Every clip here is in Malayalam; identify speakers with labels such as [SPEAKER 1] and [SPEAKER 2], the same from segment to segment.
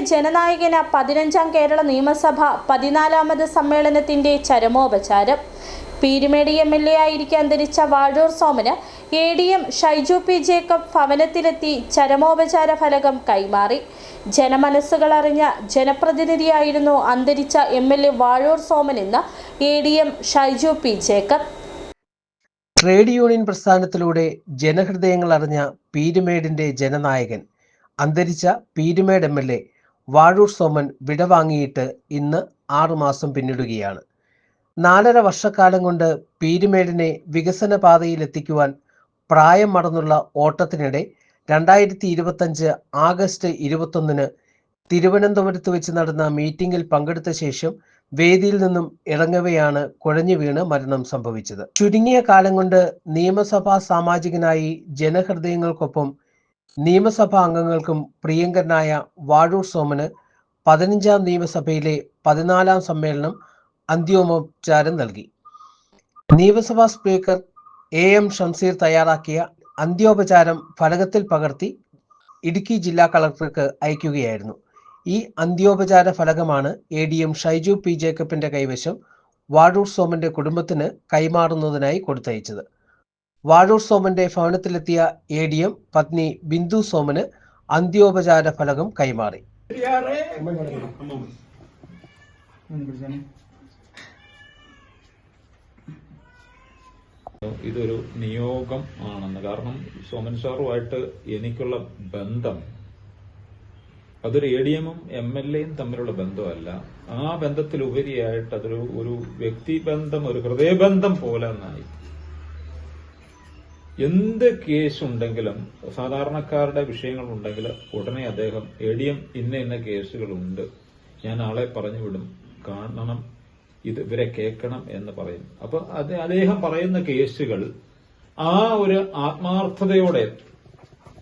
[SPEAKER 1] ജനനായകന് 15ാം കേരള നിയമസഭ 14ാമത് സമ്മേളനത്തിന്റെ ചരമോപചാരം. പീരുമേട് MLA ആയിരിക്കെ അന്തരിച്ച വാഴൂർ സോമന് ADM ഷൈജു P. ജേക്കബ് ഭവനത്തിലെത്തി ചരമോപചാര ഫലകം കൈമാറി. ജനമനസ്സുകൾ അറിഞ്ഞ ജനപ്രതിനിധിയായിരുന്നു അന്തരിച്ച MLA വാഴൂർ സോമൻ എന്ന് ADM Shaiju P. Jacob.
[SPEAKER 2] Trade union പ്രസ്ഥാനത്തിലൂടെ ജനഹൃദയങ്ങൾ അറിഞ്ഞ പീരുമേടിന്റെ ജനനായകൻ അന്തരിച്ച പീരുമേട് MLA വാഴൂർ സോമൻ വിടവാങ്ങിയിട്ട് ഇന്ന് 6 മാസം പിന്നിടുകയാണ്. 4.5 വർഷക്കാലം കൊണ്ട് പീരുമേടിനെ വികസന പാതയിലെത്തിക്കുവാൻ പ്രായം മറന്നുള്ള ഓട്ടത്തിനിടെ 2025 ആഗസ്റ്റ് 21 തിരുവനന്തപുരത്ത് വെച്ച് നടന്ന മീറ്റിംഗിൽ പങ്കെടുത്ത ശേഷം വേദിയിൽ നിന്നും ഇറങ്ങവെയാണ് കുഴഞ്ഞു വീണ് മരണം സംഭവിച്ചത്. ചുരുങ്ങിയ കാലം കൊണ്ട് നിയമസഭാ സാമാജികനായി ജനഹൃദയങ്ങൾക്കൊപ്പം നിയമസഭാ അംഗങ്ങൾക്കും പ്രിയങ്കരനായ വാഴൂർ സോമന് 15ാം നിയമസഭയിലെ 14ാം സമ്മേളനം അന്ത്യോപചാരം നൽകി. നിയമസഭാ സ്പീക്കർ AM ഷംസീർ തയ്യാറാക്കിയ അന്ത്യോപചാരം ഫലകത്തിൽ പകർത്തി ഇടുക്കി ജില്ലാ കളക്ടർക്ക് അയക്കുകയായിരുന്നു. ഈ അന്ത്യോപചാര ഫലകമാണ് ADM ഷൈജു P. ജേക്കബിന്റെ കൈവശം വാഴൂർ സോമന്റെ കുടുംബത്തിന് കൈമാറുന്നതിനായി കൊടുത്തയച്ചത്. വാഴൂർ സോമന്റെ ഭവനത്തിലെത്തിയ ADM പത്നി ബിന്ദു സോമന് അന്ത്യോപചാര ഫലകം കൈമാറി.
[SPEAKER 3] ഇതൊരു നിയോഗം ആണെന്ന്, കാരണം സോമൻ സാറുമായിട്ട് എനിക്കുള്ള ബന്ധം അതൊരു ADM-ഉം MLA-യും തമ്മിലുള്ള ബന്ധമല്ല. ആ ബന്ധത്തിലുപരിയായിട്ട് അതൊരു വ്യക്തിബന്ധം, ഒരു ഹൃദയബന്ധം പോലെ ഒന്നായി. എന്ത് കേസുണ്ടെങ്കിലും, സാധാരണക്കാരുടെ വിഷയങ്ങളുണ്ടെങ്കിൽ ഉടനെ അദ്ദേഹം ADM ഇന്ന കേസുകളുണ്ട്, ഞാൻ ആളെ പറഞ്ഞു വിടും, കാണണം, ഇവരെ കേൾക്കണം എന്ന് പറയും. അപ്പൊ അദ്ദേഹം പറയുന്ന കേസുകൾ ആ ഒരു ആത്മാർത്ഥതയോടെ,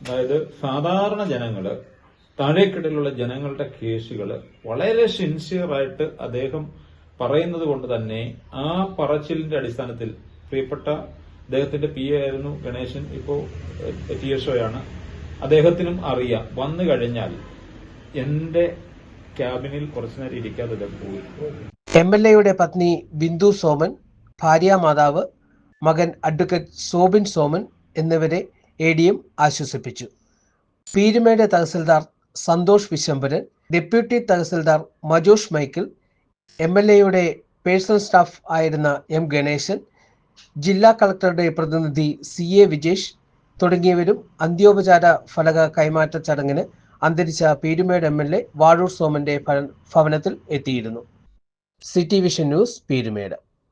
[SPEAKER 3] അതായത് സാധാരണ ജനങ്ങള്, താഴേക്കിടയിലുള്ള ജനങ്ങളുടെ കേസുകൾ വളരെ സിൻസിയറായിട്ട് അദ്ദേഹം പറയുന്നത് കൊണ്ട് തന്നെ ആ പറച്ചിലിന്റെ അടിസ്ഥാനത്തിൽ പ്രിയപ്പെട്ട അദ്ദേഹത്തിന്റെ PA ആയിരുന്നു ഗണേശൻ, ഇപ്പോ TSO ആണ്, അദ്ദേഹത്തിനും അറിയാം, വന്നു കഴിഞ്ഞാൽ എന്റെ ക്യാബിനിൽ കുറച്ചുനേരം ഇരിക്കാതെ പോയി.
[SPEAKER 2] MLA-യുടെ പത്നി ബിന്ദു സോമൻ, ഭാര്യാമാതാവ്, മകൻ അഡ്വക്കേറ്റ് സോബിൻ സോമൻ എന്നിവരെ ADM ആശ്വസിപ്പിച്ചു. പീരുമേട് തഹസിൽദാർ സന്തോഷ് വിശംബരൻ, ഡെപ്യൂട്ടി തഹസിൽദാർ മജോഷ് മൈക്കിൾ, MLA-യുടെ പേഴ്സണൽ സ്റ്റാഫ് ആയിരുന്ന M. ഗണേശൻ, ജില്ലാ കളക്ടറുടെ പ്രതിനിധി CA വിജേഷ് തുടങ്ങിയവരും അന്ത്യോപചാര ഫലക കൈമാറ്റ ചടങ്ങിന് അന്തരിച്ച പീരുമേട് MLA വാഴൂർ സോമന്റെ ഭവനത്തിൽ എത്തിയിരുന്നു. CT vision news, Peermade.